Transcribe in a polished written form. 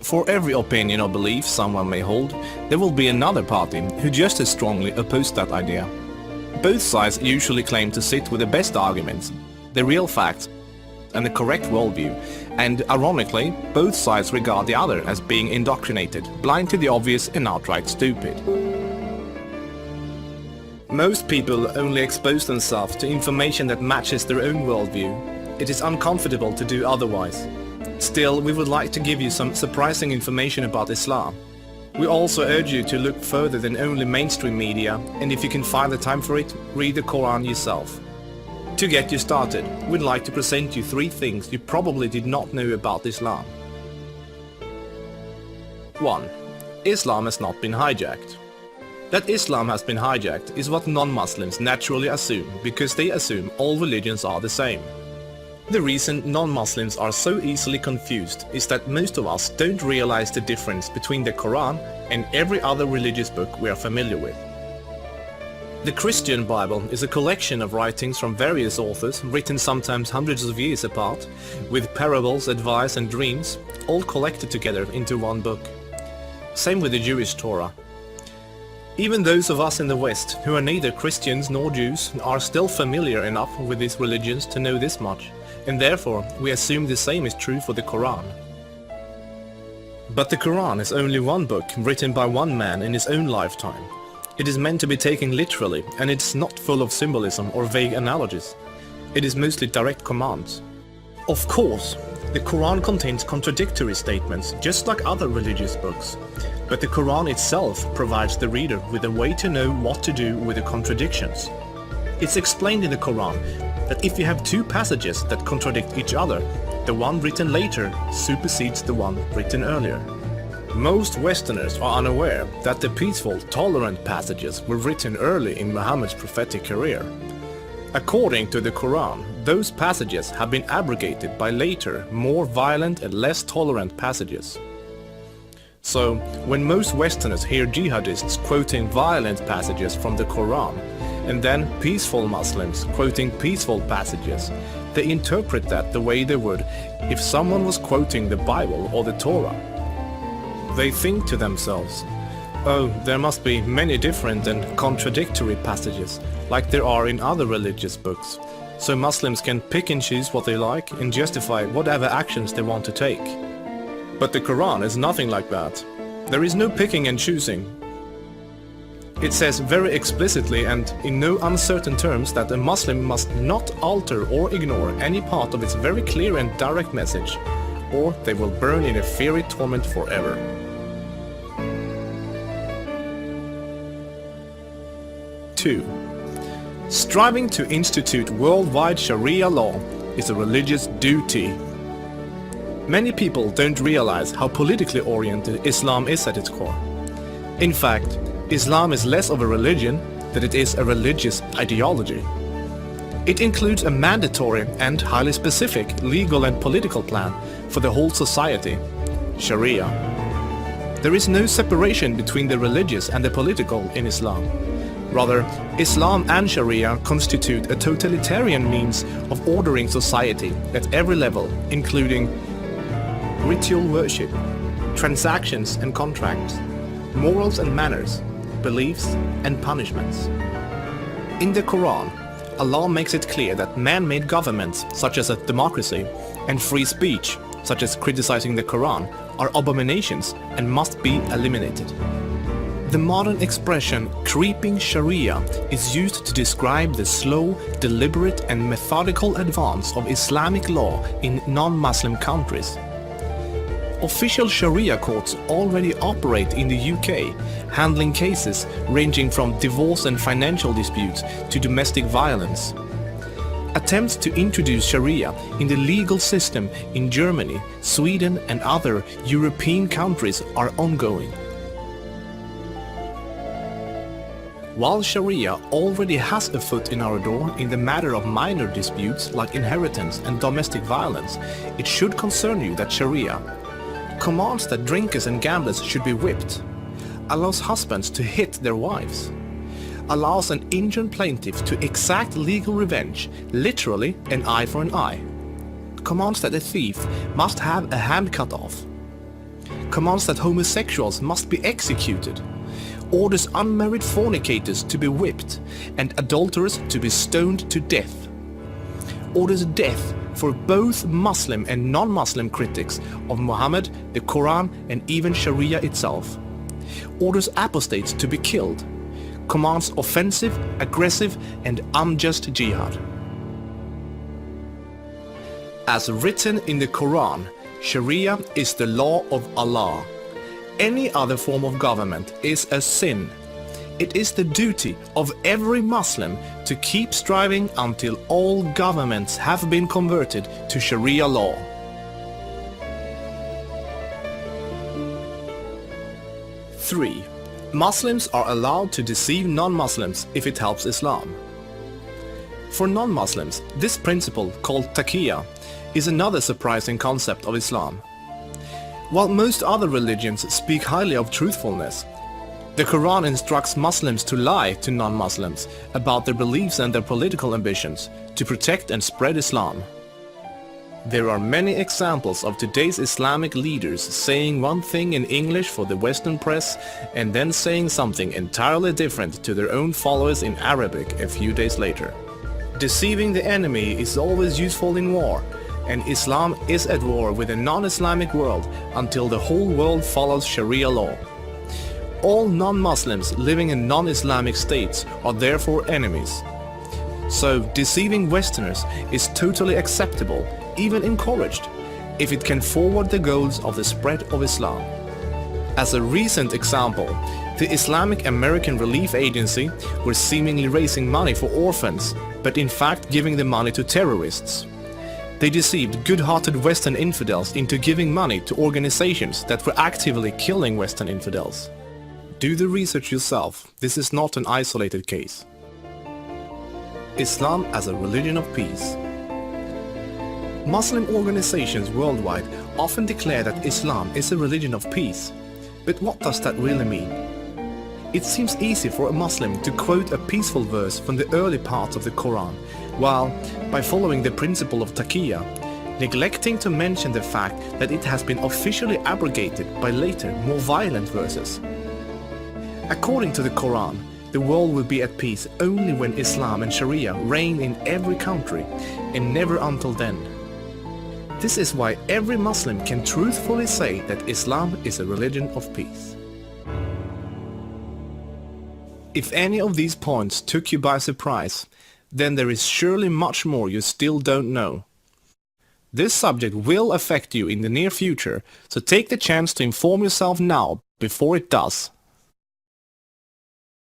For every opinion or belief someone may hold, there will be another party who just as strongly oppose that idea. Both sides usually claim to sit with the best arguments, the real facts, and the correct worldview, and ironically, both sides regard the other as being indoctrinated, blind to the obvious and outright stupid. Most people only expose themselves to information that matches their own worldview. It is uncomfortable to do otherwise. Still, we would like to give you some surprising information about Islam. We also urge you to look further than only mainstream media, and if you can find the time for it, read the Quran yourself. To get you started, we'd like to present you 3 things you probably did not know about Islam. 1. Islam has not been hijacked. That Islam has been hijacked is what non-Muslims naturally assume, because they assume all religions are the same. The reason non-Muslims are so easily confused is that most of us don't realize the difference between the Quran and every other religious book we are familiar with. The Christian Bible is a collection of writings from various authors, written sometimes hundreds of years apart, with parables, advice and dreams, all collected together into one book. Same with the Jewish Torah. Even those of us in the West, who are neither Christians nor Jews, are still familiar enough with these religions to know this much, and therefore we assume the same is true for the Quran. But the Quran is only one book written by one man in his own lifetime. It is meant to be taken literally, and it's not full of symbolism or vague analogies. It is mostly direct commands. Of course, the Quran contains contradictory statements, just like other religious books. But the Quran itself provides the reader with a way to know what to do with the contradictions. It's explained in the Quran that if you have 2 passages that contradict each other, the one written later supersedes the one written earlier. Most Westerners are unaware that the peaceful, tolerant passages were written early in Muhammad's prophetic career. According to the Quran, those passages have been abrogated by later, more violent and less tolerant passages. So, when most Westerners hear jihadists quoting violent passages from the Quran, and then peaceful Muslims quoting peaceful passages, they interpret that the way they would if someone was quoting the Bible or the Torah. They think to themselves, oh, there must be many different and contradictory passages, like there are in other religious books, so Muslims can pick and choose what they like and justify whatever actions they want to take. But the Quran is nothing like that. There is no picking and choosing. It says very explicitly and in no uncertain terms that a Muslim must not alter or ignore any part of its very clear and direct message, or they will burn in a fiery torment forever. 2. Striving to institute worldwide Sharia law is a religious duty. Many people don't realize how politically oriented Islam is at its core. In fact, Islam is less of a religion than it is a religious ideology. It includes a mandatory and highly specific legal and political plan for the whole society, Sharia. There is no separation between the religious and the political in Islam. Rather, Islam and Sharia constitute a totalitarian means of ordering society at every level, including ritual worship, transactions and contracts, morals and manners, beliefs and punishments. In the Quran, Allah makes it clear that man-made governments, such as a democracy, and free speech, such as criticizing the Quran, are abominations and must be eliminated. The modern expression creeping Sharia is used to describe the slow, deliberate and methodical advance of Islamic law in non-Muslim countries. Official Sharia courts already operate in the UK, handling cases ranging from divorce and financial disputes to domestic violence. Attempts to introduce Sharia in the legal system in Germany, Sweden and other European countries are ongoing. While Sharia already has a foot in our door in the matter of minor disputes like inheritance and domestic violence, it should concern you that Sharia commands that drinkers and gamblers should be whipped, allows husbands to hit their wives, allows an injured plaintiff to exact legal revenge, literally an eye for an eye, commands that a thief must have a hand cut off, commands that homosexuals must be executed, orders unmarried fornicators to be whipped and adulterers to be stoned to death, orders death for both Muslim and non-Muslim critics of Muhammad, the Quran and even Sharia itself, orders apostates to be killed, commands offensive, aggressive and unjust jihad. As written in the Quran, Sharia is the law of Allah. Any other form of government is a sin. It is the duty of every Muslim to keep striving until all governments have been converted to Sharia law. Three, Muslims are allowed to deceive non-Muslims if it helps Islam. For non-Muslims, this principle, called taqiyya, is another surprising concept of Islam. While most other religions speak highly of truthfulness, the Quran instructs Muslims to lie to non-Muslims about their beliefs and their political ambitions to protect and spread Islam. There are many examples of today's Islamic leaders saying one thing in English for the Western press and then saying something entirely different to their own followers in Arabic a few days later. Deceiving the enemy is always useful in war, and Islam is at war with a non-Islamic world until the whole world follows Sharia law. All non-Muslims living in non-Islamic states are therefore enemies. So deceiving Westerners is totally acceptable, even encouraged, if it can forward the goals of the spread of Islam. As a recent example, the Islamic American Relief Agency were seemingly raising money for orphans, but in fact giving the money to terrorists. They deceived good-hearted Western infidels into giving money to organizations that were actively killing Western infidels. Do the research yourself, this is not an isolated case. Islam as a religion of peace. Muslim organizations worldwide often declare that Islam is a religion of peace. But what does that really mean? It seems easy for a Muslim to quote a peaceful verse from the early parts of the Quran, while, by following the principle of taqiyya, neglecting to mention the fact that it has been officially abrogated by later, more violent verses. According to the Quran, the world will be at peace only when Islam and Sharia reign in every country, and never until then. This is why every Muslim can truthfully say that Islam is a religion of peace. If any of these points took you by surprise, then there is surely much more you still don't know. This subject will affect you in the near future, so take the chance to inform yourself now before it does.